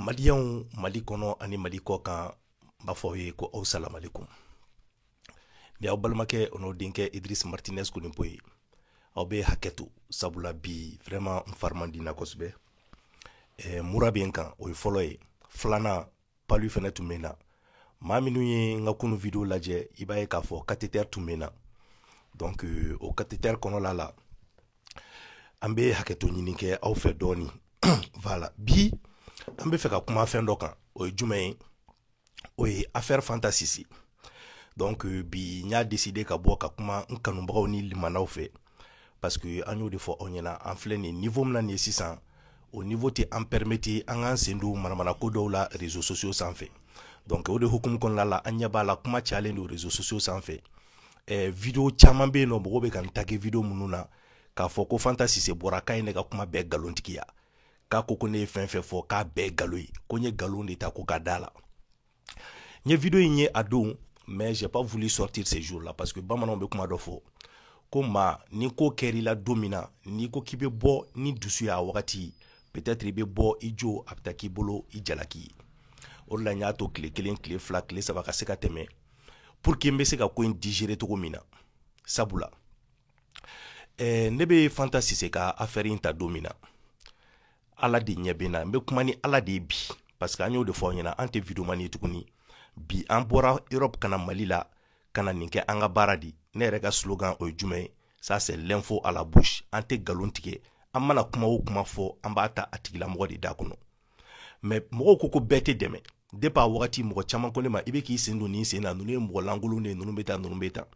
Maliens Mali kono ani Mali ko kan b'a fɔ ye ko aw salam alaikum. Ni aw balimakɛ ono denkɛ Idris Martinez Kunimpo ye. Aw be haketo sabula bi vraiment farmandina kosɛbɛ. Mura bɛ n kan o ye fɔlɔ ye. Filanan palu fɛnɛ tun bɛ na. Maa minnu ye n ka kunu video lajɛ i b'a ye k'a fɔ cathéter tun bɛ na. Donc o cathéter kɔnɔla la an bɛ haketo ɲini kɛ aw fɛ dɔɔni. Voilà bi an bɛ fɛ ka kuma fɛn dɔ kan o ye jumɛn ye o ye affaire Fanta Sisi. Donc bi n y'a décidé ka bɔ ka kuma n kanubagaw ni limanaw fɛ parce que an y'o de fɔ aw ɲɛna an filɛ nin niveau min na nin ye sisan o niveau tɛ an permettre an k'an sen don manamana ko dɔw la réseaux sociaux sanfɛ. Donc o de hukumu kɔnɔna la an ɲɛ b'a la kuma cayalen don réseaux sociaux sanfɛ. Video caman bɛ yen nɔ mɔgɔw bɛ ka n tagge video minnu na k'a fɔ ko Fanta Sisi bɔra k'a ye ne ka kuma bɛɛ galontigiya k'a ko ne ye fɛn fɛn fɔ k'a bɛɛ galo ye ko n ye galon de ta ko k'a da la. N ye video in ye a don mais j'ai pas voulu sortir ces jours là parce que bamananw bɛ kuma dɔ fɔ ko maa ni ko kɛr'i la don min na n'i ko k'i bɛ bɔ ni dusu y'a wagati peut-être i bɛ bɔ i jo a bɛ taa k'i bolo i jalaki ye. O de la n y'a to tile kelen tile fila tile saba ka se ka tɛmɛ pour que n bɛ se ka ko in digérer cogo min na sabula ne bɛ Fanta Sisi ka affaire in ta don min na Ala de ɲɛ bɛ na n bɛ kuma ni Ala de ye bi parce que an y'o de fɔ aw ɲɛna an tɛ video man ye tuguni bi an bɔra Europe kana Mali la kana nin kɛ an ka baara di ne yɛrɛ ka slogan o ye jumɛn ye ça c'est l'info à la bouche an tɛ galon tigɛ an mana kuma o kuma fɔ an b'a ta a tigilamɔgɔ de da kɔnɔ mais mɔgɔw ko bɛɛ tɛ dɛmɛ depuis a wagati mɔgɔ caman ko ne ma i bɛ k'i sen don nin sen na ninnu ye mɔgɔ lankolon de ye ninnu bɛ taa ninnu bɛ taa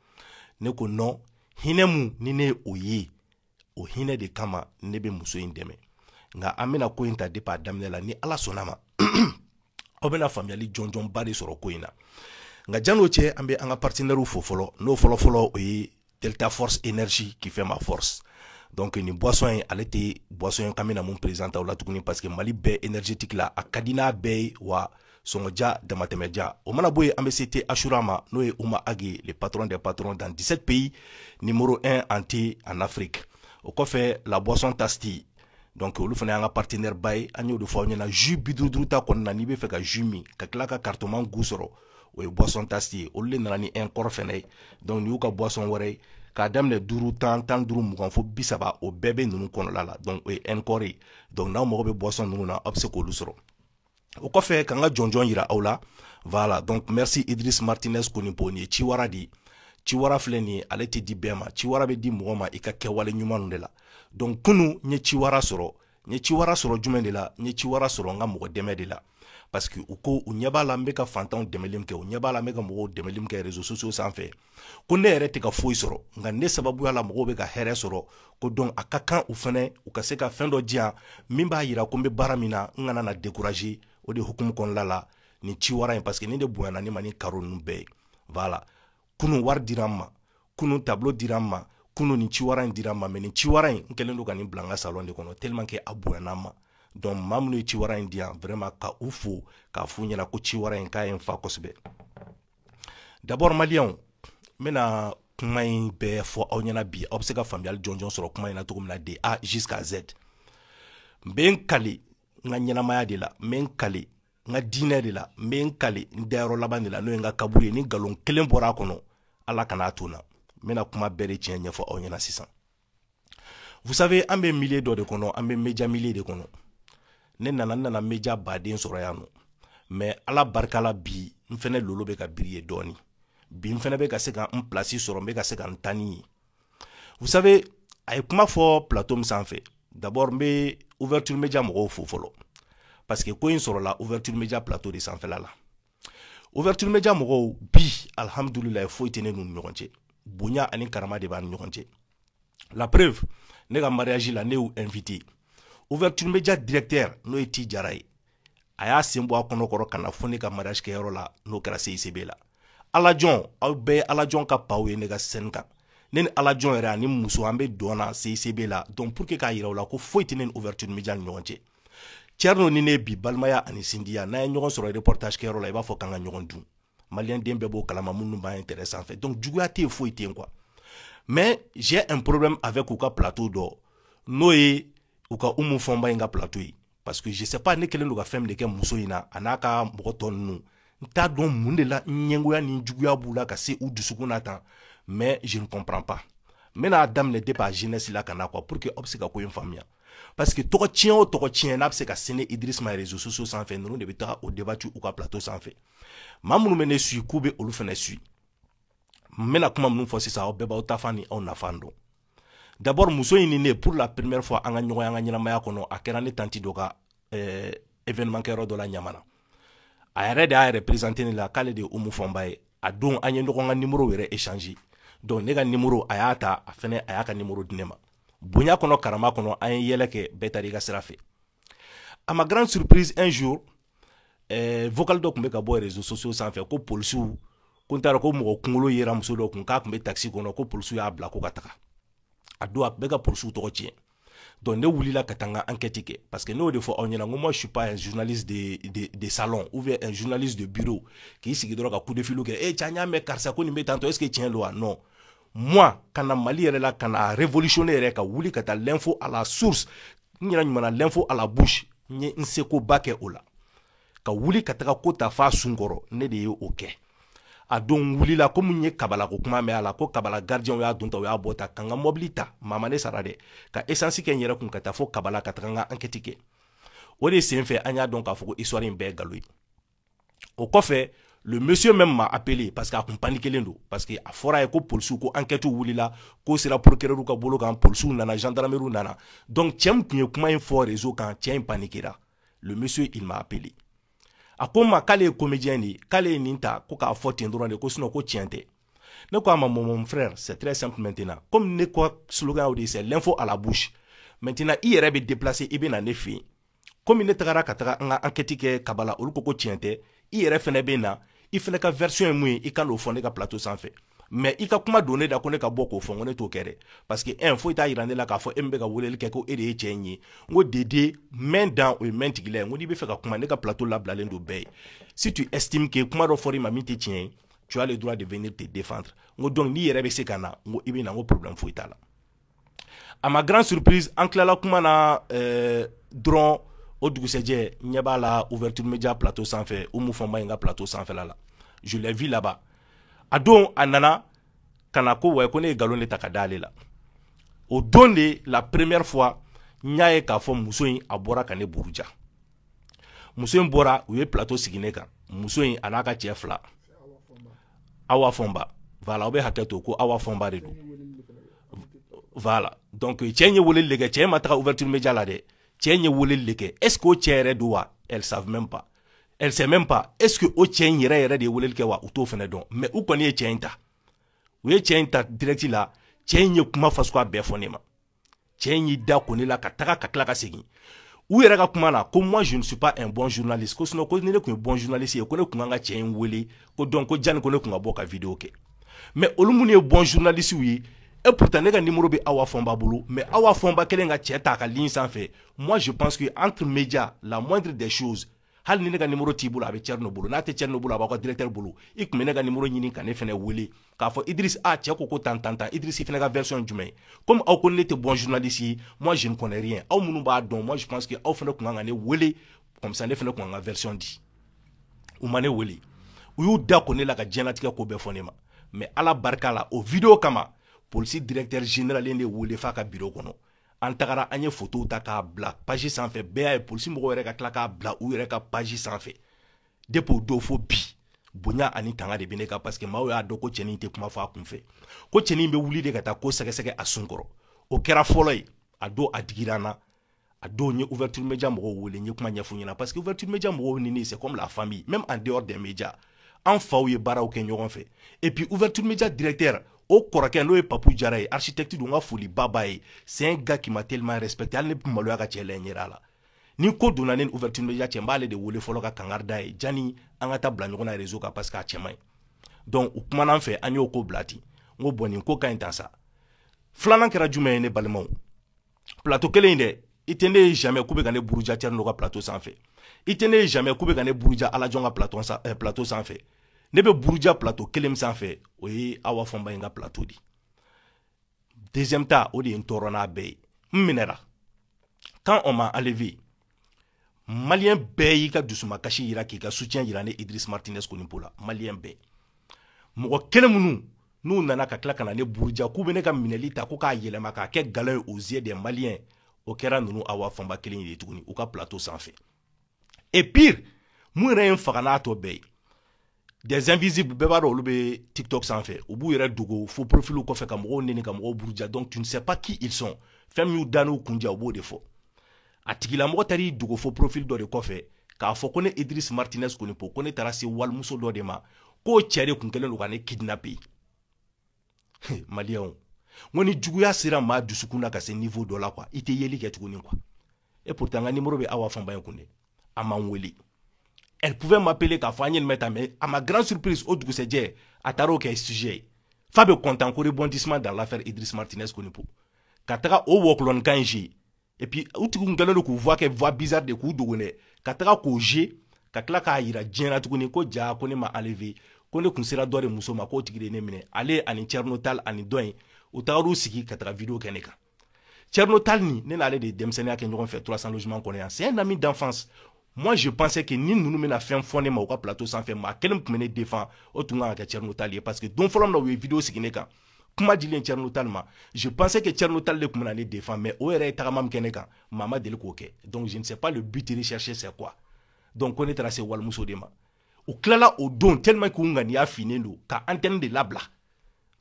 ne ko non hinɛ mun ni ne ye o ye o hinɛ de kama ne bɛ muso in dɛmɛ nka an bɛna ko in ta depuis a daminɛ la ni Ala sɔnna ma aw bɛna faamuyali jɔnjɔnba de sɔrɔ ko in na nka jan'o cɛ an bɛ an ka partenaires fo fɔlɔ n'o fɔlɔfɔlɔ o ye Delta Force Énergie qui fait ma force donc nin boisson in ale tɛ boisson in kan bɛna mun présenter aw la tuguni parce que Mali bɛɛ énergétique la a ka di n'a bɛɛ ye wa sɔngɔja damatɛmɛja o mana bɔ yen an bɛ se te Ashura ma n'o ye Ouma Agé le patron des patrons dans 17 pays numéro 1 en thé en Afrique o kɔfɛ la boisson Tasti donc olu fana y'an ka partenaire ba ye an y'o de fɔ aw ɲɛna jus bi duuru ta kɔnɔna n'i bɛ fɛ ka jus min ka tila ka carton goût sɔrɔ o ye boisson Tasti ye olu de nana ni Encore fana ye donc nin y'u ka boisson wɛrɛ ye k'a daminɛ 5 10 15 20 fo 30 o bɛɛ bɛ ninnu kɔnɔla la donc o ye Encore ye donc n'aw mago bɛ boisson ninnu na aw bɛ se k'olu sɔrɔ o kɔfɛ k'an ka jɔnjɔn yira aw la voilà donc merci Idris Martinez Kunimpo nin ye ciwara de ye ciwara filɛ nin ye ale tɛ di bɛɛ ma ciwara bɛ di mɔgɔ ma i ka kɛwale ɲumanw de la donc kunu n ye ciwara sɔrɔ jumɛn de la n ye ciwara sɔrɔ n ka mɔgɔ dɛmɛ de la parce que u ko u ɲɛ b'a la n bɛ ka fantanw dɛmɛli min kɛ u ɲɛ b'a la n bɛ ka mɔgɔw dɛmɛli min kɛ réseaux sociaux sanfɛ ko ne yɛrɛ tɛ ka foyi sɔrɔ nka ne sababuya la mɔgɔw bɛ ka hɛrɛ sɔrɔ ko donc a ka kan u fɛnɛ u ka se ka fɛn dɔ di yan min b'a yira ko n bɛ baara min na n kana na décourager o de hukumu kɔnɔna la nin ciwara in parce que ne de bonyana ne ma ni karo ninnu bɛɛ ye voilà kunun wari dira n ma kunun tableau dira n ma kunun nin ciwara in dira n ma mais nin ciwara in n kɛlen don ka nin bila n ka salon de kɔnɔ tellement que a bonyana n ma donc maa minnu ye ciwara in di yan vraiment ka u fo k'a f'u ɲɛna ko ciwara in k'a ye n fa kosɛbɛ d'abord maliens n bɛna kuma in bɛɛ fɔ aw ɲɛna bi aw bɛ se ka faamuyali jɔnjɔn sɔrɔ kuma in na cogo min na de A jusqu'à Z n bɛ n kale n ka ɲɛnamaya de la n bɛ n kale n ka diinɛ de la n bɛ n kale n dayɔrɔ laban de la n'o ye n ka kaburu ye ni nkalon kelen bɔra a kɔnɔ Ala kana a to n na n bɛna kuma bɛɛ de tiɲɛ ɲɛfɔ aw ɲɛna sisan vous savez an bɛ milieu dɔ de kɔnɔ an bɛ média milieu de kɔnɔ ne nana média baden sɔrɔ yan nɔ mais Ala barika la bi n fɛnɛ lolo bɛ ka briller dɔɔni bi n fɛnɛ bɛ ka se ka n place sɔrɔ n bɛ ka se ka n ta ni ye vous savez a ye kuma fɔ plateau min sanfɛ d'abord n bɛ ouverture média mɔgɔw fo fɔlɔ parce que ko in sɔrɔla ouverture média plateau de sanfɛla la ouverture média mɔgɔw bi alhamdulillah foyi tɛ ne n'u ni ɲɔgɔn cɛ bonya ani karama de b'an ni ɲɔgɔn cɛ la preuve ne ka mariage la ne y'u invité ouverture média directeur n'o ye Ti Jara ye a y'a sen bɔ a kɔnɔkɔrɔ ka na fo ne ka mariage kɛyɔrɔ la n'o kɛra CICB la Alajɔn aw bɛɛ ye Alajɔn ka paw ye ne ka scène kan ne ni Alajɔn yɛrɛ ani muso an bɛ don na CICB la donc pour que k'a yira u la ko foyi tɛ ne ni ouverture média ni ɲɔgɔn cɛ Thierno ni ne bi balimaya ani sindiya n'a ye ɲɔgɔn sɔrɔ reportage kɛyɔrɔ la i b'a fɔ k'an ka ɲɔgɔn dun malien den bɛɛ b'o kalama minnu b'an intérêt sanfɛ donc juguya tɛ yen foyi tɛ yen quoi mais j'ai un problème avec u ka plateau dɔ n'o ye u ka Umu Fɔnba in ka plateau ye parce que je sais pas ne kelen do ka femme de ke muso ina anaka mboto nu nta don mun de la nyengoya ni juguya bula ka se u dusukuna tan mais je ne comprends pas mena adam ne dépa jeunesse la kana quoi pour que obsika ko infamia parce que toko tien n'a se ka sene Idriss ma réseaux sociaux sans fait nous de beta au débattu ou ka plateau sans fait mamunu mene sui kube olu fene sui mena kuma mun fo sisa o beba o tafani o nafando d'abord muso ini ne pour la première fois anga nyoya anga nyinamaya kono akera ne tanti doka événement kero do la nyamana a yɛrɛ de a représenté la k'ale de Oumou Fomba ye a don an ye ɲɔgɔn ka numéro yɛrɛ échanger donc ne ka numéro a y'a ta a fɛnɛ a y'a ka numéro di ne ma bonya kɔnɔ karama kɔnɔ an ye yɛlɛ kɛ bɛɛ taara i ka sira fɛ à ma grande surprise un jour vocal dɔ tun bɛ ka bɔ réseaux sociaux sanfɛ ko polisiw ko n t'a dɔn ko mɔgɔ kunkolo yera muso dɔ kun k'a tun bɛ taxi kɔnɔ ko polisiw y'a bila ko ka taga a don a tun bɛ ka polisiw tɔgɔ tiɲɛ donc ne wulila ka taa n ka enquête kɛ parce que n'o de fɔ aw ɲɛna ko moi je suis pas un journaliste de salon ou bien un journaliste de bureau k'i sigi dɔrɔn ka coup de fil kɛ cɛ an y'a mɛn karisa ko nin bɛ tantɔ est ce que tiɲɛ don wa non moi ka na Mali yɛrɛ la ka na révolutionner yɛrɛ ka wuli ka taa l'info à la source n yɛrɛ ɲuman na l'info à la bouche n ye n seko ba kɛ o la ka wuli ka taga ko ta fa sun kɔrɔ ne de ye o kɛ a don wulila comme n ye kabala ko kuma mɛn a la ko kabala gardien y'a don ta o y'a bɔ ta ka n ka mobili ta mama ne sara dɛ ka essence kɛ n yɛrɛ kun ka taa fo kabala ka taga n ka enquête kɛ o de sen fɛ an y'a dɔn k'a fɔ ko histoire in bɛɛ ye nkalon ye o kɔfɛ le monsieur même m'a appelé parce que a kun paniquelen don parce que a fɔra ye ko polisiw ko enquête wulila ko sera procureur ka bolo kan polisiw nana gendarmerie nana donc cɛ min kun ye kuma in fɔ réseau kan cɛ in paniquera le monsieur il m'a appelé a ko ma k'ale ye comédien de k'ale ye nin ta ko k'a fɔ ten dɔrɔn de ko sinon ko tiɲɛ tɛ ne ko a ma mon frère c'est très simple maintenant comme ne ko slogan o de c'est l'info à la bouche maintenant i yɛrɛ bɛ déplacer i bɛ na ne fɛ yen comme ne tagara ka taga an ka enquête kɛ kabala olu ko tiɲɛ tɛ i yɛrɛ fɛnɛ bɛ na i fɛnɛ ka version ye mun ye i ka n'o fɔ ne ka plateau sanfɛ mais i ka kuma don ne da ko ne ka bɔ k'o fɔ ko ne t'o kɛ dɛ parce que foyi t'a yira ne la k'a fɔ e min bɛ ka weleli kɛ ko e de ye cɛ in ye n ko Dédé main dans o ye main tigila ye n ko n'i bɛ fɛ ka kuma ne ka plateau labilalen don bɛɛ ye si tu estimes que kuma dɔ fɔra i ma min tɛ tiɲɛ ye tu as le droit de venir te défendre n ko donc n'i yɛrɛ bɛ se ka na n ko i bɛ na n ko problème foyi t'a la à ma grande surprise an tilala kuma na dɔrɔn o dugusɛjɛ n ɲɛ b'a la ouverture média plateau sanfɛ Oumou Fomba in ka plateau sanfɛla la je l'ai vu là-bas a don a nana kana ko ouais ko ne ye nkalon de ta ka d'ale la o don de la première fois n y'a ye k'a fɔ muso in a bɔra ka ne buruja muso in bɔra u ye plateau sigi ne kan muso in a n'a ka cɛ fila Awa Fomba voilà o bɛ hakɛ to ko Awa Fomba de don voilà donc cɛ in ye weleli de kɛ cɛ in ma taga ouverture média la dɛ cɛ in ye weleli de kɛ est ce que o cɛ yɛrɛ don wa elles savent même pas elle sait même pas est ce que o cɛ in yɛrɛ de ye weleli kɛ wa u t'o fɛnɛ dɔn mais u kɔni ye cɛ in ta u ye cɛ in ta direct la cɛ in ye kuma fasugu a bɛɛ fɔ ne ma cɛ in y'i da ko ne la ka taga ka tila ka segin u yɛrɛ ka kuma na ko moi je ne suis pas un bon journaliste ko sinon ko ni ne kun ye bon journaliste ye ko ne kun kan ka cɛ in wele ko donc ko jani ko ne kun ka bɔ ka vidéo kɛ mais olu minnu ye bon journaliste ye et pourtant ne ka numéro bɛ Awa Fomba bolo mais Awa Fomba kelen ka cɛ ta a ka ligne sanfɛ moi je pense que entre médias la moindre des choses hali ni ne ka numéro t'i bolo a bɛ Thierno bolo n'a tɛ Thierno bolo a b'aw ka directeur bolo i tun bɛ ne ka numéro ɲini ka ne fɛnɛ wele k'a fɔ Idriss cɛ ko tan Idriss i fɛnɛ ka version jumɛn ye comme aw ko ne tɛ bon journaliste ye moi je ne connais rien aw minnu b'a dɔn moi je pense que aw fɛnɛ kun kan ka ne wele comme ça ne fɛnɛ kun kan ka version di u ma ne wele u y'u da ko ne la ka diɲɛlatigɛ ko bɛɛ fɔ ne ma mais ala barika la o vidéo kama police directeur général de wele f'a ka bureau kɔnɔ an tagara an ye photo ta k'a bila page sanfɛ bɛɛ y'a ye polisi mɔgɔw yɛrɛ ka tila k'a bila u yɛrɛ ka page sanfɛ depuis o don fo bi bonya ani tanga de bɛ ne kan parce que maaw y'a dɔn ko cɛnin tɛ kuma fɔ a kun fɛ ko cɛnin bɛ wuli de ka taa ko sɛgɛsɛgɛ a sun kɔrɔ o kɛra fɔlɔ ye a don a digira n na a don n ye ouverture média mɔgɔw wele n ye kuma ɲɛfɔ ɲɛna parce que ouverture média mɔgɔw ni ne c'est comme la famille même en dehors des médias an faw ye baaraw kɛ ɲɔgɔn fɛ et puis ouverture média directeur o kɔrɔkɛ n'o ye Papu Jara ye architecte don n ka foli baba ye c'est un gars qui m'a tellement respecté hali ne bɛ maloya ka cɛ la n yɛrɛ a la ni ko donna ne ni ouverture média cɛ n b'ale de wele fɔlɔ ka kangari da ye jani an ka taa bila ɲɔgɔn na réseau kan parce que a cɛ man ɲi donc u kumana an fɛ an y'o ko bila ten n ko bon nin ko ka ɲi tan sa filanan kɛra jumɛn ye ne balimaw plateau kelen in dɛ i tɛ ne ye jamais k'u bɛ ka ne buruja Thierno ka plateau sanfɛ i tɛ ne ye jamais k'u bɛ ka ne buruja Alajon ka plateau sanfɛ ne bɛ buruja plateau kelen min sanfɛ o ye Awa Fomba in ka plateau di deuxième ta o de ye n tɔɔrɔ n'a bɛɛ ye n minɛra quand on m'a enlevé malien bɛɛ y'i ka dusumakasi yira k'i ka soutien yira ne Idriss Martinez Konimpo la, malien bɛɛ. Mɔgɔ kelen minnu n'u nana ka tila ka na ne buruja k'u bɛ ne ka minɛli ta ko k'a yɛlɛma k'a kɛ galon aux yeux des maliens, o kɛra ninnu Awa Fanba kelen de tuguni u ka plateau sanfɛ. Et pire, mun yɛrɛ ye n faga n'a tɔ bɛɛ ye, des invisibles bɛɛ b'a dɔn olu bɛ TikTok sanfɛ u b'u yɛrɛ dogo faux profil kɔfɛ ka mɔgɔw neni ka mɔgɔw buruja, donc tu ne sais pas qui ils sont. Fɛn min y'u da n'u kunja u b'o de fɔ. A tigilamɔgɔ taar'i dogo faux profil dɔ de kɔfɛ k'a fɔ ko ne Idriss Martinez Konimpo ko ne taara se walimuso dɔ de ma k'o cɛ de kun kɛlen don ka ne kidnapper. Maliyɛnw, n ko ni juguya sera maa dusukun na ka se niveau dɔ la quoi, i tɛ yeli kɛ tuguni quoi. Et pourtant n ka numéro bɛ Awa Fanba in kun dɛ, a ma n wele. Elle pouvait m'appeler k'a fɔ an ye nin bɛ ta mais à ma grande surprise o dugusɛjɛ a taara o kɛ sujet ye. Fa bɛ content ko rebondissement dans l'affaire Idriss Martinez Konimpo. Ka taga o wɔkulɔnkan in jouer. Et puis u tigi kun kɛlen don k'u voix kɛ voix bizarre de k'u dogo dɛ, ka taga k'o jouer ka tila k'a yira diɲɛ na tuguni ko ja ko ne ma enlever. Ko ne kun sera dɔ de muso ma k'o tigi de ne minɛ, ale ani Thierno Tall ani dɔ in u tagar'u sigi ka taga vidéo kɛ ne kan. Thierno Tall ni ne n'ale de denmisɛnniya kɛ ɲɔgɔn fɛ 300 logements kɔnɔ yan, c'est un ami d'enfance. Moi je pensais que ni ninnu bɛna fɛn fɔ ne ma u ka plateau sanfɛ maa kelen tun bɛ ne défend o tun kan ka kɛ Thierno Tall ye parce que don fɔlɔ min na u ye vidéo sigi ne kan kuma dilen Thierno Tall ma, je pensais que Thierno Tall de tun bɛna ne défend mais o yɛrɛ ye tagama min kɛ ne kan maa ma deli k'o kɛ, donc je ne sais pas le but recherché c'est quoi. Donc ko ne taara se walimuso de ma. U tilala o don tellement que u ŋaniya finnen don ka antenne de labila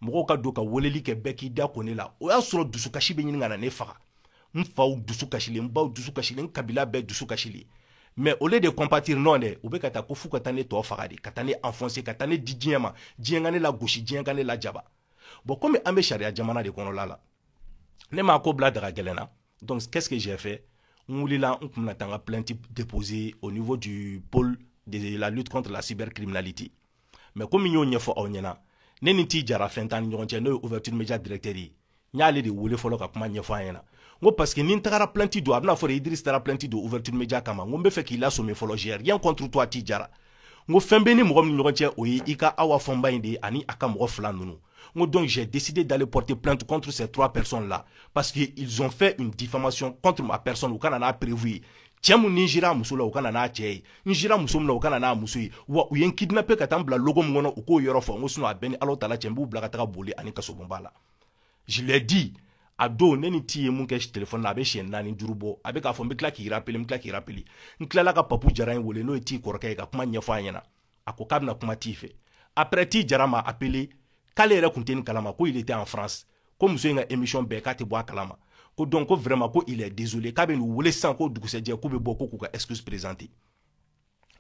mɔgɔw ka don ka weleli kɛ bɛɛ k'i da ko ne la, o y'a sɔrɔ dusukasi bɛ ɲini ka na ne faga, n faw dusu kasilen, n baw dusu kasilen, n kabila bɛɛ dusu kasilen. Mais au lieu de compatir non dɛ u bɛ ka taa ko f'u ka taa ne tɔ faga de, ka taa ne enfoncer, ka taa ne di diɲɛ ma, diɲɛ ka ne la gosi, diɲɛ ka ne la jaba. Bon comme an bɛ sariya jamana de kɔnɔla la ne m'a ko bila daga gɛlɛn na, donc qu'est-ce que j'ai fait, n wulila n kun bɛna taa n ka plainte déposée au niveau du pôle de la lutte contre la cybercriminalité. Mais comme n y'o ɲɛfɔ aw ɲɛna ne ni t'i jara fɛn t'an ni ɲɔgɔn cɛ n'o ye ouverture média directeur ye, n y'ale de wele fɔlɔ ka kuma ɲɛfɔ an ɲɛna. N ko parce que ni n tagara plainte don a bɛna fɔ de Idriss taara plainte don ouverture média kama, n ko n bɛ fɛ k'i lasommer fɔlɔ, j'ai rien contre toi t'i jara. N ko fɛn bɛ ni mɔgɔ min ni ɲɔgɔn cɛ o ye i ka Awa Fanba in de ye ani a ka mɔgɔ fila ninnu. N ko donc j'ai décidé d'aller porter plainte contre ces 3 personnes là parce que ils ont fait une diffamation contre ma personne u kana n'a prévu ye. Cɛ mun ni n jira a muso la u kana n'a cɛ ye, n jira muso min na u kana n'a muso ye, wa u ye n kidnapper ka taa n bila logo min kɔnɔ u k'o yɔrɔ fɔ, n ko sinon a bɛɛ ni Alahu Taala cɛ n b'u bila ka taga boli ani kasobonba la. Je l'ai dit a don ne ni ti ye mun kɛ téléphone na a bɛ siɲɛ 4 5 bɔ a bɛ k'a fɔ n bɛ tila k'i rappeler n bɛ tila k'i rappeler, n tilala ka Papu Jara in wele n'o ye ti kɔrɔkɛ ye ka kuma ɲɛfɔ a ɲɛna, a ko k'a bɛna kuma ti fɛ. Après ti Jara m'a appelé k'ale yɛrɛ kun tɛ nin kalama ko il était en France, ko muso in ka émission bɛɛ k'a tɛ bɔ a kalama, ko donc ko vraiment ko il est désolé k'a bɛ n'u wele sisan ko dugusɛjɛ k'u bɛ bɔ ko k'u ka excuse présenter.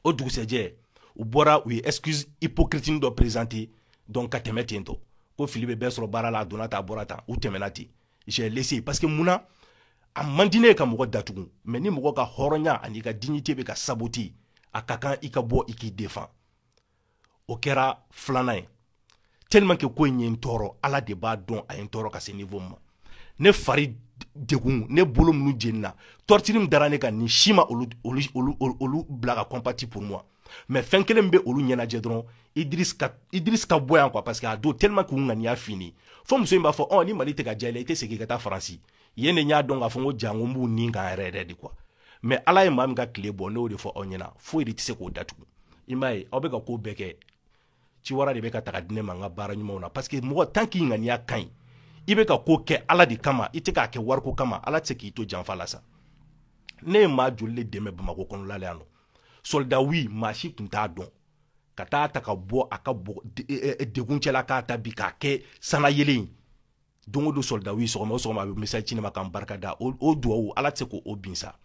O dugusɛjɛ u bɔra u ye excuse hypocrite dɔ présenter donc ka tɛmɛ ten tɔ ko fili bɛ bɛɛ sɔrɔ baara la a donna ta a bɔra ta u tɛmɛna ten. J'ai laissé parce que munna a man di ne ye ka mɔgɔ datugu, mais ni mɔgɔ ka hɔrɔnya ani ka dignité bɛ ka saboter a ka kan i ka bɔ i k'i défend. O kɛra filanan ye. Tellement que ko in ye n tɔɔrɔ Ala de b'a dɔn a ye n tɔɔrɔ ka se niveau ma. Ne fari degun ne bolo minnu jenina torture min dara ne kan ni si ma olu bila ka compati pour moi, mais fɛn kelen bɛ olu ɲɛnajɛ dɔrɔn Idriss ka bɔ yan quoi parce que a don tellement que u ŋaniya fini fo muso in b'a fɔ ni Mali tɛ ka diya i la i tɛ segin ka taa Faransi, yen de n y'a dɔn k'a fɔ n ko ja n ko n b'u nin kan yɛrɛ yɛrɛ de quoi. Mais Ala ye maa min ka tile bɔ ne y'o de fɔ aw ɲɛna foyi de tɛ se k'o datugu. I m'a ye aw bɛ ka ko bɛɛ kɛ ci wara de bɛ ka taga di ne ma n ka baara ɲumanw na parce que mɔgɔ tant que i ŋaniya ka ɲi i bɛ ka ko kɛ Ala de kama i tɛ k'a kɛ wariko kama Ala tɛ se k'i to janfa la sa. Ne ye maa joli de dɛmɛ Bamakɔ kɔnɔla la yan nɔ, soldat oui maa si tun t'a dɔn ka taa ta ka bɔ a ka degun cɛla k'a ta bi k'a kɛ sana yelen don o don soldat oui sɔgɔma o sɔgɔma a bɛ message ci ne ma k'an barika da o duwawu Ala tɛ se k'o bin sa.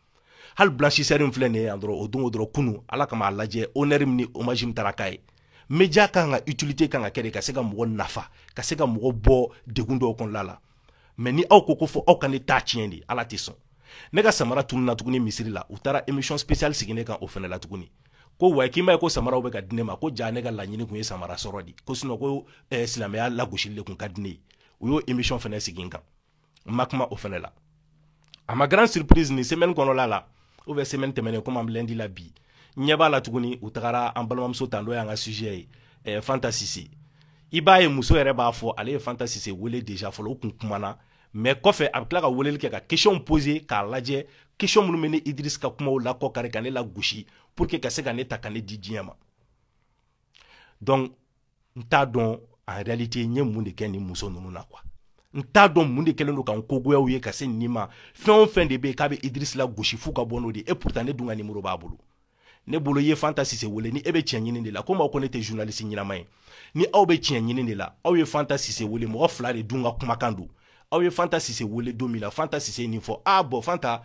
Hali blanchisseur in filɛ nin ye yan dɔrɔn o don o dɔrɔn kunu Ala kama a lajɛ honneur min ni hommage min taara k'a ye. Média kan ka utilité kan ka kɛ de ka se ka mɔgɔ nafa ka se ka mɔgɔ bɔ degun dɔw kɔnɔla la, mais ni aw ko fɔ aw ka ne taa tiɲɛ de Ala tɛ sɔn. Ne ka samara tununa tuguni misiri la u taara émission spéciale sigi ne kan o fɛnɛ la tuguni ko wa k'i ma ye ko samaraw bɛ ka di ne ma ko ja ne ka laɲini kun ye samara sɔrɔ de ko sinon ko silamɛya lagosili de kun ka di ne ye u y'o émission fɛnɛ sigi n kan n ma kuma o fɛnɛ la. A ma grande surprise ni semaine kɔnɔla la ou bien semaine tɛmɛnen comme an bɛ lundi la bi n ɲɛ b'a la tuguni u tagara an balimamuso tan n'o y'an ka sujet ye Fanta Sise. I b'a ye muso yɛrɛ b'a fɔ ale ye Fanta Sise wele déjà fɔlɔ u kun kumana mais kɔfɛ a bɛ tila ka weleli kɛ ka question poser k'a lajɛ question minnu bɛ ne Idriss ka kumaw la kɔ kari ka ne la gosi pour que ka se ka ne ta ka ne di diɲɛ ma. Donc n t'a dɔn en réalité n ye mun de kɛ ni muso ninnu na quoi. N t'a dɔn mun de kɛlen don ka n kogoyaw ye ka se nin ma fɛn o fɛn de bɛ yen k'a bɛ Idriss la gosi f'u ka bɔ n'o de ye et pourtant ne dun ka numéro b'a bolo. Ne bolo ye Fanta Sise wele ni e bɛ tiɲɛ ɲini de la komi aw ko ne tɛ journaliste ɲɛnama ye ni aw bɛ tiɲɛ ɲini de la aw ye Fanta Sise wele mɔgɔ fila de dun ka kumakan don aw ye Fanta Sise wele don min na Fanta Sise nin fɔ bon Fanta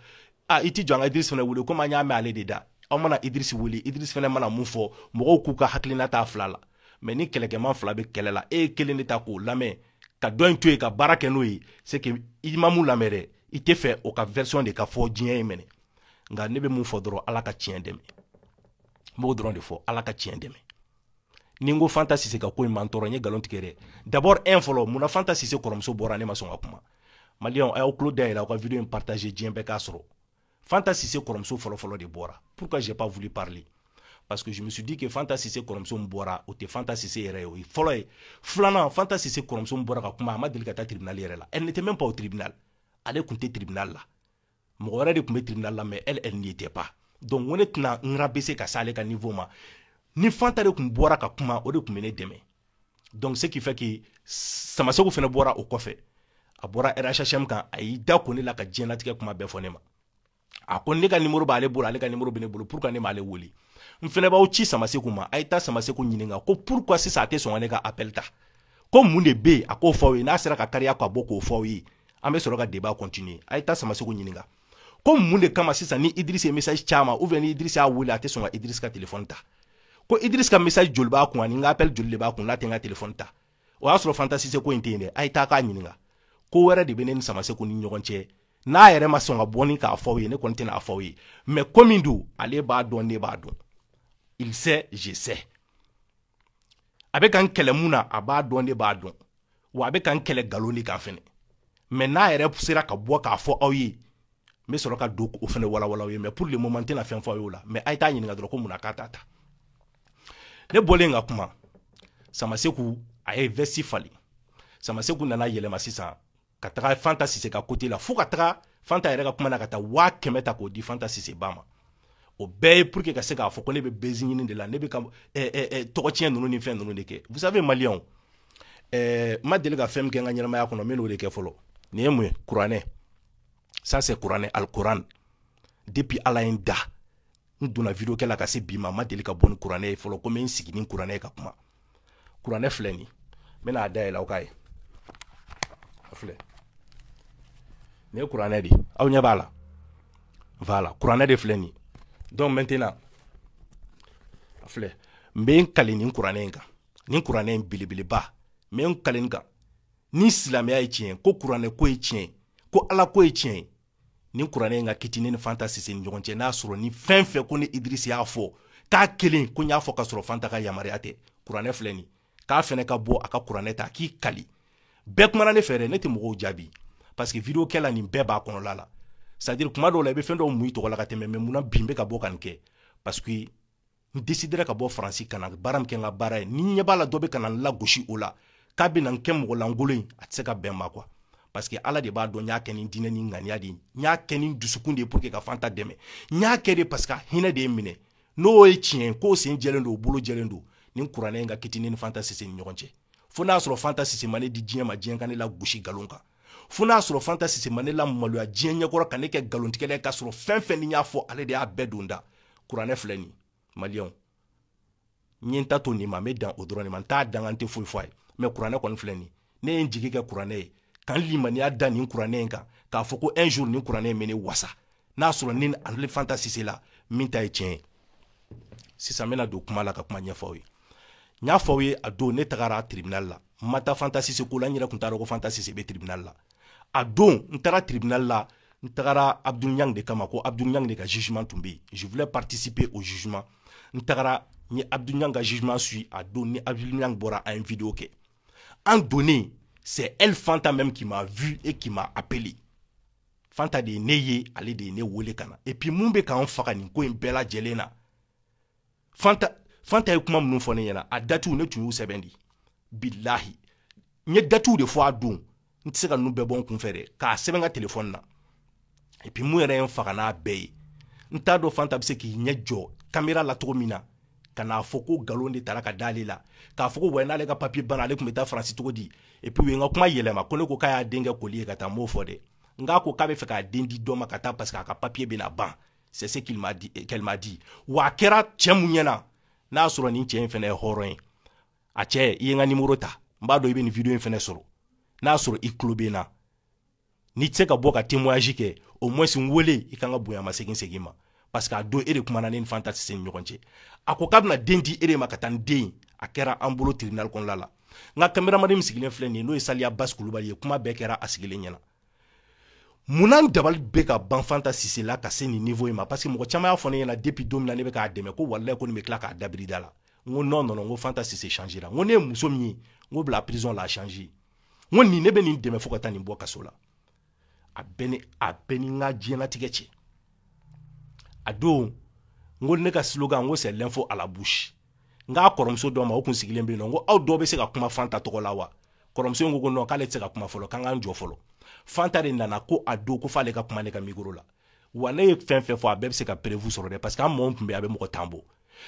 i ti jɔ an ka Idriss fana wele komi an y'a mɛn ale de da aw mana Idriss wele Idriss fana mana mun fɔ mɔgɔw k'u ka hakilina ta fila la mais ni kɛlɛkɛman fila bɛ kɛlɛ la e ye kelen de ta k'o lamɛn ka dɔ in to yen ka baara kɛ n'o ye c'est que i ma mun lamɛn dɛ i tɛ fɛ o ka version de ka fɔ diɲɛ ye mɛnɛ nka ne bɛ mun fɔ dɔrɔn Ala ka tiɲɛ dɛmɛ. M'o dɔrɔn de fɔ Ala ka tiɲɛ dɛmɛ ni n ko Fanta Sise ka ko in man tɔɔrɔ n ye nkalon tigɛ dɛ d'abord fɔlɔ munna Fanta Sise kɔrɔmuso bɔra ne ma sɔn ka kuma maliyɛnw a y'aw tulo dayɛlɛ aw ka vidéo in partager diɲɛ bɛɛ k'a sɔrɔ Fanta Sise kɔrɔmuso fɔlɔ de bɔra pourquoi j'ai pas voulu parler parce que je me suis dit que Fanta Sise kɔrɔmuso min bɔra o tɛ Fanta Sise yɛrɛ ye o ye fɔlɔ ye filanan Fanta Sise kɔrɔmuso min bɔra ka kuma a ma deli ka taa tribunal yɛrɛ la elle n'était même pas au tribunal ale tun tɛ tribunal la mɔgɔ wɛrɛ de tun bɛ tribunal la mais elle n'y était pas. Donc on est na ngrabese ka sale ka niveau ma ni Fanta de kun bɔra ka kuma o de kun bɛ ne dɛmɛ donc ce qui fait que Samaseko fana bɔra o kɔfɛ a bɔra RHHM kan a y'i da ko ne la ka diɲɛlatigɛ kuma bɛɛ fɔ ne ma a ko ne ka numéro b'ale bolo ale ka numéro bɛ ne bolo pourquoi ne m'ale wele n fana b'aw ci Samaseko ma a ye taa Samaseko ɲininka ko pourquoi sisan a tɛ sɔn ka ne ka appel ta ko mun de bɛ yen a k'o fɔ aw ye n'a sera ka kariya ka bɔ k'o fɔ aw ye an bɛ sɔrɔ ka débat continuer a ye taa Samaseko ɲininka ko mun de kama sisan ni Idriss ye message caman ou bien ni Idriss y'a wele a tɛ sɔn ka Idriss ka téléphone ta ko Idriss ka message joli b'a kun ani n ka appel joli de b'a kun n'a tɛ n ka téléphone ta o y'a sɔrɔ Fanta Sise ko in tɛ yen dɛ a ye taa k'a ɲininka ko wɛrɛ de bɛ ne ni Samaseko ni ɲɔgɔn cɛ n'a yɛrɛ ma sɔn ka bɔ ni k'a fɔ aw ye ne kɔni tɛna a fɔ aw ye mais ko min don ale b'a dɔn ne b'a dɔn il sait je sais a bɛ ka n kɛlɛ mun na a b'a dɔn ne b'a dɔn wa a bɛ ka n kɛlɛ nkalon de kan fɛnɛ mais n'a yɛrɛ sera ka bɔ k'a fɔ aw ye n bɛ sɔrɔ ka don o fɛnɛ walawala aw ye mais pour le moment n tɛna fɛn fɔ aw ye o la mais a ye taa ɲininka dɔrɔn ko mun na k'a t'a ta ne bɔlen ka kuma Samaseko a ye vesti falen Samaseko nana yɛlɛma sisan ka taga Fanta Sise ka côté la fo ka taga Fanta yɛrɛ ka kuma na ka taa 500 ta k'o di Fanta Sise ba ma o bɛɛ ye pour que ka se k'a fɔ ko ne bɛ bezi ɲini de la ne bɛ ka tɔgɔtiɲɛ ninnu ni fɛn ninnu de kɛ vous savez maliyɛnw ma deli ka fɛn min kɛ n ka ɲɛnamaya kɔnɔ n bɛ n'o de kɛ fɔlɔ nin ye mun ye kuranɛ ça c'est Coran Al-Coran depuis Ala ye n da n donna vidéo kɛ la ka se bi ma ma deli ka bɔ ni kuranɛ ye fɔlɔ ko n bɛ n sigi ni kuranɛ ye ka kuma kuranɛ filɛ nin n bɛna a dayɛlɛ aw k'a ye a filɛ nin ye kuranɛ de aw ɲɛ b'a la voilà kuranɛ de filɛ nin donc maintenant a filɛ n bɛ n kale nin kuranɛ in kan nin kuranɛ in belebeleba n bɛ n kale nin kan ni silamɛya ye tiɲɛ ko kuranɛ ko ye tiɲɛ ko Ala ko ye tiɲɛ ye nin kuranɛ in ka kiti ne ni Fanta Sise ni ɲɔgɔn cɛ n'a sɔrɔ ni fɛn fɛn ko ni Idriss y'a fɔ k'a kelen ko n y'a fɔ ka sɔrɔ Fanta ka yamaruya tɛ kuranɛ filɛ nin k'a fɛnɛ ka bɔ a ka kuranɛ ta a k'i kali bɛɛ kumana ne fɛ dɛ ne tɛ mɔgɔw jaabi parce que vidéo kɛla nin bɛɛ b'a kɔnɔla la c'est à dire kuma dɔw la i bɛ fɛn dɔw mun i tɔgɔ la ka tɛmɛ mais munna bi n bɛ ka bɔ ka nin kɛ parce que n décidera ka bɔ Faransi ka na baara min kɛ n ka baara ye ni ɲɛ b'a la dɔ bɛ ka na n lagosi o la k'a bɛ na n kɛ mɔgɔ lankolon ye a tɛ se ka bɛn ma quoi parce que Ala de b'a dɔn n y'a kɛ ni diinɛ ni ŋaniya de ye n y'a kɛ ni dusukun de ye pour que ka Fanta dɛmɛ n y'a kɛ de parce que hinɛ de ye minɛ n'o ye tiɲɛ ye k'o sen jɛlen don o bolo jɛlen don nin kuranɛ in ka kiti ne ni Fanta Sise ni ɲɔgɔn cɛ fo n'a sɔrɔ Fanta Sise ma ne di diɲɛ ma diɲɛ ka ne la gosi nkalon kan fo n'a sɔrɔ Fanta Sise ma ne la maloya diɲɛ ɲɛkɔrɔ ka ne kɛ nkalontigɛla ye k'a sɔrɔ fɛn fɛn ni y'a fɔ ale de y'a bɛɛ don da kuranɛ filɛ nin maliyɛnw n ye n ta to nin ma n bɛ dan o dɔrɔn de ma n t'a dan n tɛ foyi fɔ a ye mais kuranɛ kɔni filɛ nin ne ye n jigi kɛ kuranɛ ye kan limaniya da nin kuranɛ in kan k'a fɔ ko un jour nin kuranɛ in bɛ ne wasa n'a sɔrɔ ni ale Fanta Sise la min ta ye tiɲɛ ye sisan n bɛna don kuma la ka kuma ɲɛfɔ aw ye n y'a fɔ aw ye a don ne tagara tribunal la n ma taa Fanta Sise ko la n yɛrɛ tun t'a dɔn ko Fanta Sise bɛ tribunal la a don n taara tribunal la n tagara Abdou Niang de kama ko Abdou Niang de ka jugement tun bɛ yen je voulais participer au jugement n tagara n ye Abdou Niang ka jugement suit a don ni Abdou Niang bɔra a ye vidéo kɛ en donné c'est elle Fanta même qui m'a vu et qui m'a appelé Fanta de ye ne ye ale de ye ne wele ka na et puis mun bɛ k'an faga nin ko in bɛɛ lajɛlen na Fanta ye kuma minnu fɔ ne ɲɛna a datiw ne tun y'u sɛbɛn di bilahi n ye datiw de fɔ a don n tɛ se ka ninnu bɛɛ bɔ n kun fɛ dɛ k'a sɛbɛn n ka téléphone na et puis mun yɛrɛ ye n faga n'a bɛɛ ye n t'a dɔn Fanta bɛ se k'i ɲɛ jɔ caméra la cogo min na ka n'a fɔ ko nkalon de taara ka d'ale la k'a fɔ ko wa n'ale ka papier banna ale tun bɛ taa Faransi cogo di et puis u ye n ka kuma yɛlɛma ko ne ko k'a y'a den kɛ koli ye ka taa n m'o fɔ dɛ n k'a ko k'a bɛ fɛ k'a den di dɔ ma ka taa parce que a ka papier bɛna ban c'est ce qu'elle m'a dit wa a kɛra cɛ mun ɲɛna n'a y'a sɔrɔ nin cɛ in fɛnɛ ye hɔrɔn ye a cɛ i ye n ka numéro ta n b'a dɔn i bɛ nin vidéo in fɛnɛ sɔrɔ n'a y'a sɔrɔ i tulo bɛ n na n'i tɛ se ka bɔ ka témoignage kɛ au moins n wele i kan ka bonya ma segin ma parce que a don e de kumana ne ni Fanta Sise ni ɲɔgɔn cɛ a ko k'a bɛna den di e de ma ka taa n den a kɛra an bolo tribunal kɔnɔna la n ka caméraman min sigilen filɛ nin ye n'o ye Saliya Basi Kulubali ye kuma bɛɛ kɛra a sigilen ɲɛna munna n dabali bɛ ka ban Fanta Sise la ka se nin niveau in ma parce que mɔgɔ caman y'a fɔ ne ɲɛna depuis don min na ne bɛ k'a dɛmɛ ko walayi ko nin bɛ tila k'a dabiri da la n ko non n ko Fanta Sise changera n ko ne ye muso min ye n ko bila prison la a changer n ko nin ne bɛ nin dɛmɛ fo ka taa nin bɔ kaso la a bɛ ni n ka diɲɛlatigɛ cɛ a don n ko ne ka slogan n ko c'est l'info à la bouche n k'a kɔrɔmuso dɔ ma o kun sigilen bɛ yen nɔ n ko aw dɔw bɛ se ka kuma Fanta tɔgɔ la wa kɔrɔmuso in ko non k'ale tɛ se ka kuma fɔlɔ k'an k'an jɔ fɔlɔ Fanta de nana ko a don ko f'ale ka kuma ne ka micro la wa ne ye fɛn fɛn fɔ a bɛɛ bɛ se ka prévu sɔrɔ dɛ parce que an mɔgɔ tun bɛ a bɛ mɔgɔ tan bɔ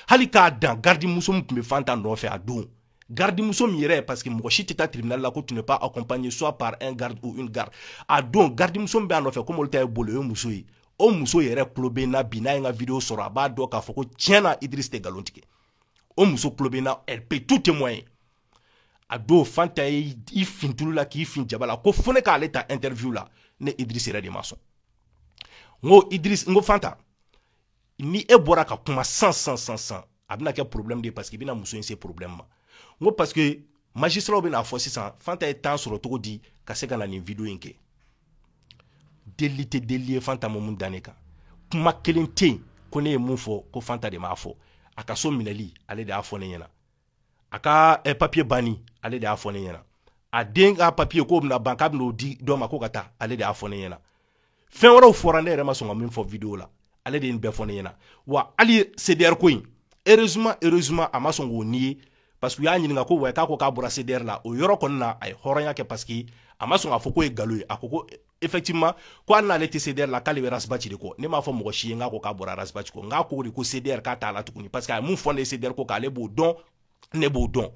hali k'a dan gardimuso min tun bɛ Fanta nɔfɛ a don gardimuso min yɛrɛ parce que mɔgɔ si tɛ taa tribunal la ko tu n'es pas accompagné soit par un garde ou une garde a don gardimuso min bɛ a nɔfɛ comme olu ta ye bolo o ye muso ye o muso yɛrɛ tulo bɛ n na bi n'a ye n ka vidéo sɔrɔ a b'a dɔn k'a fɔ ko tiɲɛna Idriss tɛ nkalon tigɛ o muso tulo bɛ n na elle peut tout témoigner a don Fanta ye i fin tulu la k'i fin jaba la ko fo ne k'ale ta interview la ne Idriss yɛrɛ de ma sɔn n ko Idriss n ko Fanta ni e bɔra ka kuma san a bɛna kɛ problème de parce que i bɛna muso in se problème ma n ko parce que magistrat bɛna fɔ sisan Fanta ye temps sɔrɔ cogo di ka se ka na nin vidéo in kɛ deli tɛ deli ye Fanta ma mun da ne kan kuma kelen tɛ yen ko ne ye mun fɔ ko Fanta de m'a fɔ a ka so minɛli ale de y'a fɔ ne ɲɛna a ka papier banni ale de y'a fɔ ne ɲɛna a den ka papier k'o bɛna ban k'a bɛna o di dɔ ma ko ka taa ale de y'a fɔ ne ɲɛna fɛn wɛrɛw fɔra ne yɛrɛ ma sɔn ka min fɔ vidéo la ale de ye nin bɛɛ fɔ ne ɲɛna wa hali CDR ko in heureusement a ma sɔn k'o nier parce que u y'a ɲininka ko wa k'a ko k'a bɔra CDR la o yɔrɔ kɔni na a ye hɔrɔnya kɛ parce que a ma sɔn k'a fɔ ko ye nkalon ye a ko ko effectivement ko hali n'ale tɛ CDR la k'ale bɛ Rasbachi de kɔ ne m'a fɔ mɔgɔ si ye n k'a ko k'a bɔra Rasbachi kɔ n k'a ko de ko CDR k'a t'a la tuguni parce que a ye mun fɔ ne ye CDR ko k'ale b'o dɔn ne b'o dɔn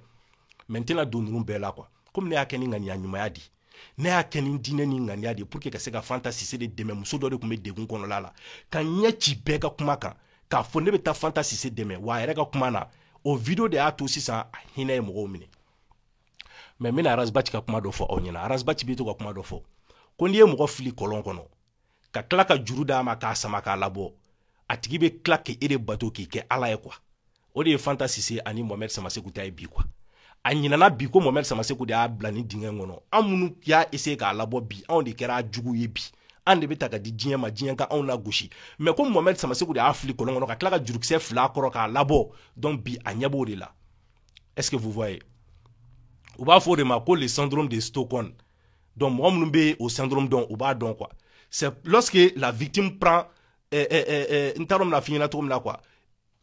mais n tɛna don ninnu bɛɛ la quoi comme ne y'a kɛ ni ŋaniya ɲumanya de ne y'a kɛ ni diinɛ ni ŋaniya de pour que ka se ka Fanta Sise de dɛmɛ muso dɔ de tun bɛ degun kɔnɔla la ka ɲɛ ci bɛɛ ka kuma kan k'a fɔ ne bɛ taa Fanta Sise dɛmɛ wa a yɛrɛ ka kuma na o vidéo de y'a to sisan a hinɛ ye mɔgɔw minɛ mais n bɛna Rasbachi ka kuma dɔ fɔ aw ɲɛna Rasbachi bɛ to ka kuma dɔ fɔ ko n'i ye mɔgɔ fili kɔlɔn kɔnɔ ka tila ka juru d'a ma k'a sama k'a labɔ a tigi bɛ tila k'e de bato k'i kɛ Ala ye quoi o de ye Fanta Sise ani Mohamed Samaseku ta ye bi quoi a ɲinana bi ko Mohamed Samaseku de y'a bila ni dingɛ kɔnɔ an minnu y'a essayer k'a labɔ bi anw de kɛra jugu ye bi an de bɛ ta ka di diɲɛ ma diɲɛ ka anw la gosi mais ko Mohamed Samaseku de y'a fili kɔlɔn kɔnɔ ka tila ka jurukisɛ fila kɔrɔ k'a labɔ donc bi a ɲɛ b'o de la est-ce que vous voyez u b'a fɔ o de ma ko le syndrome de Stockholm donc mɔgɔ minnu bɛ o syndrome dɔn u b'a dɔn quoi c'est lorsque la victime prend n t'a dɔn n bɛna f'i ɲɛna cogo min na quoi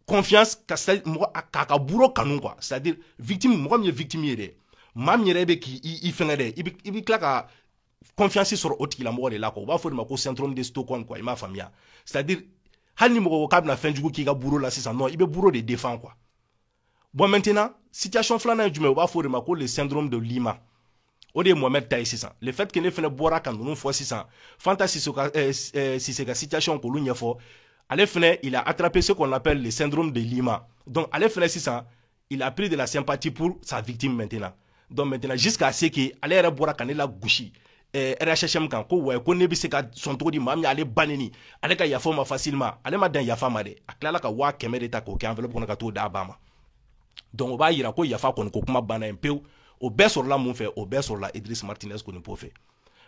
confiance k'a ka buro kanu quoi c'est-à-dire victime mɔgɔ min ye victime ye dɛ maa min yɛrɛ bɛ k'i fɛngɛ dɛ i bɛ tila ka confiance sɔrɔ o tigilamɔgɔ de la quoi u b'a fɔ de ma ko syndrome de Stockholm quoi i m'a faamuya c'est-à-dire hali ni mɔgɔ ko k'a bɛna fɛn jugu k'i ka buro la sisan non i bɛ buro de défend quoi bon maintenant situation filanan ye jumɛn u b'a fɔ de ma ko le syndrome de Lima o de ye Mohamed ta ye sisan le fait que ne fɛnɛ bɔra ka ninnu fɔ sisan Fanta Sise ka situation k'olu ɲɛfɔ ale fɛnɛ il a attrapé ce qu'on appelle le syndrome de Lima donc ale fɛnɛ sisan il a pris de la sympathie pour sa victime maintenant donc maintenant jusqu'à ce que ale yɛrɛ bɔra ka ne la gosi RHM kan ko ouais ko ne bɛ se ka sɔn cogo di maa min ale ba neni ale ka yafa ma facilement ale ma dan yafa ma dɛ a tilala ka 100 de ta k'o kɛ enveloppe kɔnɔ ka t'o d'a ba ma donc o b'a yira ko yafa kɔni ko kuma banna yen pewu o bɛɛ sɔrɔla mun fɛ o bɛɛ sɔrɔla Idriss Martinez kɔni po fɛ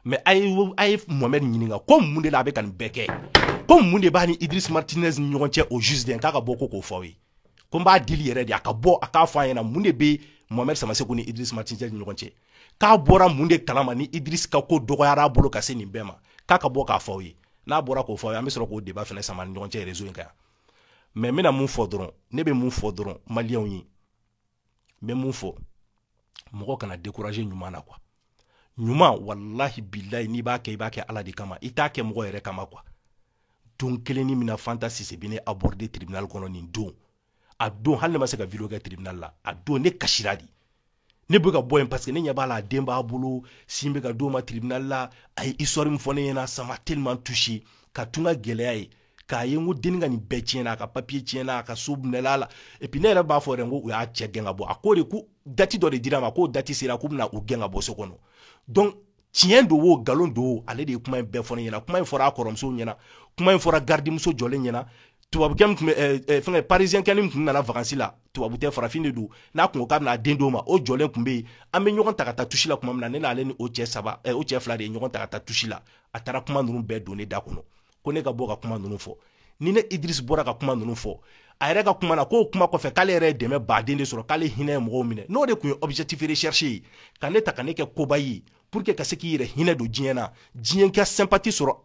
mais a ye Mohamed ɲininka ko mun de la a bɛ ka nin bɛɛ kɛ ko mun de b'a ni Idriss Martinez ni ɲɔgɔn cɛ o juge de k'a ka bɔ ko k'o fɔ aw ye ko n b'a dili yɛrɛ de a ka bɔ a k'a fɔ a ɲɛna mun de bɛ Mohamed Samaseku ni Idriss Martinez ni ɲɔgɔn cɛ k'a bɔra mun de kalama ni Idriss ka ko dɔgɔyara a bolo ka se nin bɛɛ ma k'a ka bɔ k'a fɔ aw ye n'a bɔra k'o fɔ aw ye an bɛ sɔrɔ k'o débat fɛnɛ sama ni ɲɔgɔn cɛ réseau in kan mais n bɛna mun fɔ dɔrɔn ne bɛ mun fɔ dɔrɔn maliyɛnw ye n bɛ mun fɔ mɔgɔ kana décourager ɲuman na quoi ɲuman wallahi billahi n'i b'a kɛ i b'a kɛ Ala de kama i t'a kɛ mɔgɔ yɛrɛ kama quoi don keleni mina Fanta Sise bine aborder tribunal kono nin don a don hali ne ma se ka video kɛ tribunal la a don ne kasira di ne bɛ ka bɔ yen parce que ne ɲɛ b'a la a den b'a bolo sin bɛ ka d'o ma tribunal la a ye histoire min fɔ ne ɲɛna ça m'a tellement touché ka tun ka gɛlɛya ye k'a ye n ko denni ka nin bɛɛ tiɲɛna a ka papier tiɲɛna a ka so minɛla la et puis ne yɛrɛ b'a fɔ yɛrɛ n ko u y'a cɛ gɛn ka bɔ a ko de ko date dɔ de dira ma k'o date sera k'u bɛna u gɛn ka bɔ so kɔnɔ donc tiɲɛ do o nkalon do o ale de ye kuma in bɛɛ fɔ ne ɲɛna kuma in fɔra a kɔrɔmuso ɲɛna kuma in fɔra gardimuso jɔlen ɲɛna tubabukɛ min tun bɛ fɛngɛ parisien kɛ min tun nana vacances la tubabu tɛ farafin de don n'a kun ko k'a bɛna den d'o ma o jɔlen tun bɛ yen an bɛ ɲɔgɔn ta ka taa tusi la tuma min na ne n'ale ni o cɛ saba o cɛ fila de ye ɲɔgɔn ta ka taa tusi la a taara kuma ninnu bɛɛ don ne da kɔnɔ ko ne ka bɔ ka kuma ninnu fɔ ni ne Idriss bɔra ka kuma ninnu fɔ a yɛrɛ ka kuma na k'o kuma kɔfɛ k'ale yɛrɛ ye dɛmɛ baden de sɔrɔ k'ale hinɛ ye mɔgɔw minɛ n'o de tun ye objectif recherché ye ka ne ta ka ne kɛ koba ye pour que ka se k'i yɛrɛ hinɛ don diɲɛ na diɲɛ ka sympathie sɔrɔ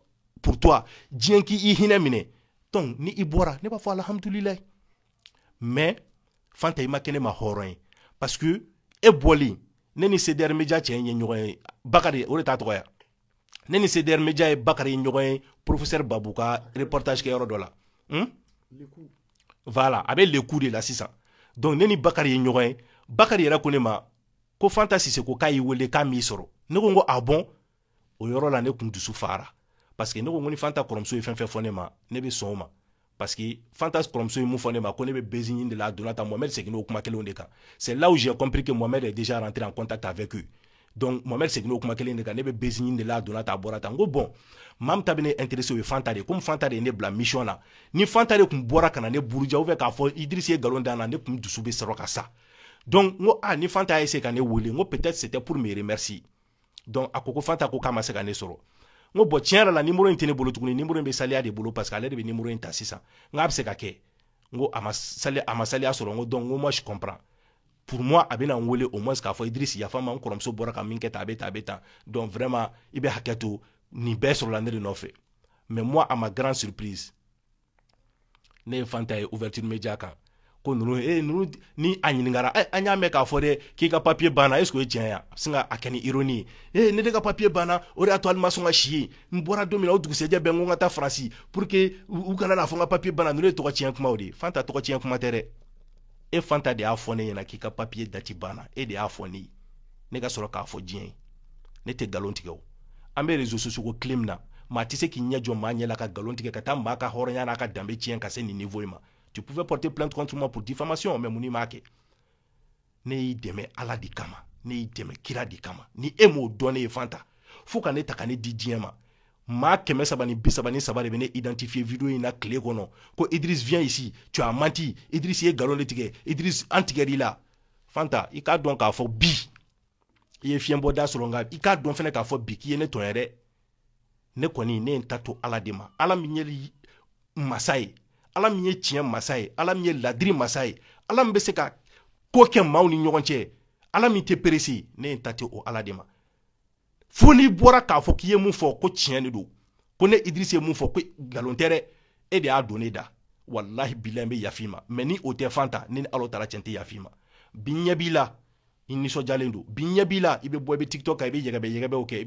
pour toi diɲɛ k'i hinɛ minɛ donc ni i bɔra ne b'a fɔ alhamdulilayi mais Fanta i ma kɛ ne ma hɔrɔn ye parce que e bɔli ne ni CDR Media cɛ ye ɲɔgɔn ye Bakari o de t'a tɔgɔ ya ne ni CDR Media ye Bakari ye ɲɔgɔn ye professeur Babou ka reportage kɛ yɔrɔ dɔ la voilà a bɛ le coup de la sisan donc ne ni Bakari ye ɲɔgɔn ye Bakari yɛrɛ ko ne ma ko Fanta Sise ko k'a y'i wele k'a m'i sɔrɔ ne ko n ko ah bon o yɔrɔ la ne kun dusu fara parce que ne ko ni Fanta kɔrɔmuso ye fɛn fɛn fɔ ne ma ne bɛ sɔn o ma parce que Fanta kɔrɔmuso ye mun fɔ ne ma ko ne bɛ baiser ɲini de la a donna tan Mohamed seginna o kuma kelenw de kan c'est là où j'ai compris que Mohamed est déjà rentré en contact avec eux donc Mohamed seginna o kuma kelen de kan ne bɛ baiser ɲini de la a donna tan a bɔra tan n ko bon maa min ta bɛ ne intéressé o ye Fanta de ye comme Fanta de ye ne bila mission na ni Fanta de kun bɔra ka na ne buruja ou bien k'a fɔ Idriss ye nkalon da n na ne kun dusu bɛ sɔrɔ ka sa donc n ko ni Fanta y'a essayé ka ne wele n ko peut-être c'était pour me remercier donc a ko Fanta ko k'a ma se ka ne sɔrɔ n ko bon tiɲɛ yɛrɛ la numéro in tɛ ne bolo tuguni numéro in bɛ Saliya de bolo parce que ale de bɛ numéro in ta sisan n k'a bɛ se ka kɛ n ko a ma Saliya sɔrɔ n ko donc n ko moi je comprends pour moi a bɛna n wele au moins k'a fɔ Idriss yafa n ma n kɔrɔmuso bɔra ka min kɛ tan a bɛ tan a bɛ tan donc vraiment i bɛ hakɛ to nin bɛɛ sɔrɔla ne de nɔfɛ mais moi à ma grande surprise ne ye Fanta ye ouverture média kan ko ninnu ni a ɲininkara an y'a mɛn k'a fɔ dɛ k'i ka papier banna est ce que o ye tiɲɛ ye a bɛ se ka a kɛ ni ironie ye ne de ka papier banna o de y'a to ale ma sɔn ka si ye n bɔra don min na o dugusɛjɛ bɛɛ n ko n ka taa Faransi pour que u kana n'a fɔ n ka papier banna ninnu ye tɔgɔ tiɲɛ kumaw de ye Fanta tɔgɔ tiɲɛ kuma tɛ dɛ e Fanta de y'a fɔ ne ɲɛna k'i ka papier date banna e de y'a fɔ ne ye ne ka sɔrɔ k'a fɔ diɲɛ ye ne tɛ nkalon tigɛ o an bɛ réseaux sociaux ko tile min na maa tɛ se k'i ɲɛ jɔ maa ɲɛ la ka nkalon tigɛ ka taa maa ka hɔrɔnya n'a ka danbe tiɲɛ ka se nin niveau in ma tu pouvais porter plainte contre moi pour diffamation mais mun n'i m'a kɛ ne y'i dɛmɛ Ala de kama ne y'i dɛmɛ kira de kama ni e m'o dɔn ne ye Fanta fo ka ne ta ka ne di diɲɛ ma maa 333 de bɛ ne identifier vidéo in na tile kɔnɔ ko Idriss viens ici tu as menti Idriss ye nkalon de tigɛ Idriss an tigɛr'i la Fanta i k'a dɔn k'a fɔ bi i ye fiɲɛbɔ da sɔrɔ nka i k'a dɔn fɛnɛ k'a fɔ bi k'i ye ne tɔɲɔ dɛ ne kɔni ne ye n ta to Ala de ma Ala min ye masa ye Ala min ye tiɲɛ masa ye Ala min ye ladiri masa ye Ala min bɛ se ka ko kɛ maaw ni ɲɔgɔn cɛ Ala min tɛ perese ne ye n ta to o Ala de ma fo n'i bɔra k'a fɔ k'i ye mun fɔ ko tiɲɛ de don ko ne Idriss ye mun fɔ ko nkalon tɛ dɛ e de y'a don ne da wallahi bilahi n bɛ yafa i ma mais ni o tɛ Fanta ne ni Ala taala cɛ n tɛ yafa i ma bi ɲɛ b'i la i nisɔndiyalen don bi ɲɛ b'i la i bɛ bɔ i bɛ TikTok kan i bɛ yɛgɛbɛ yɛgɛbɛw kɛ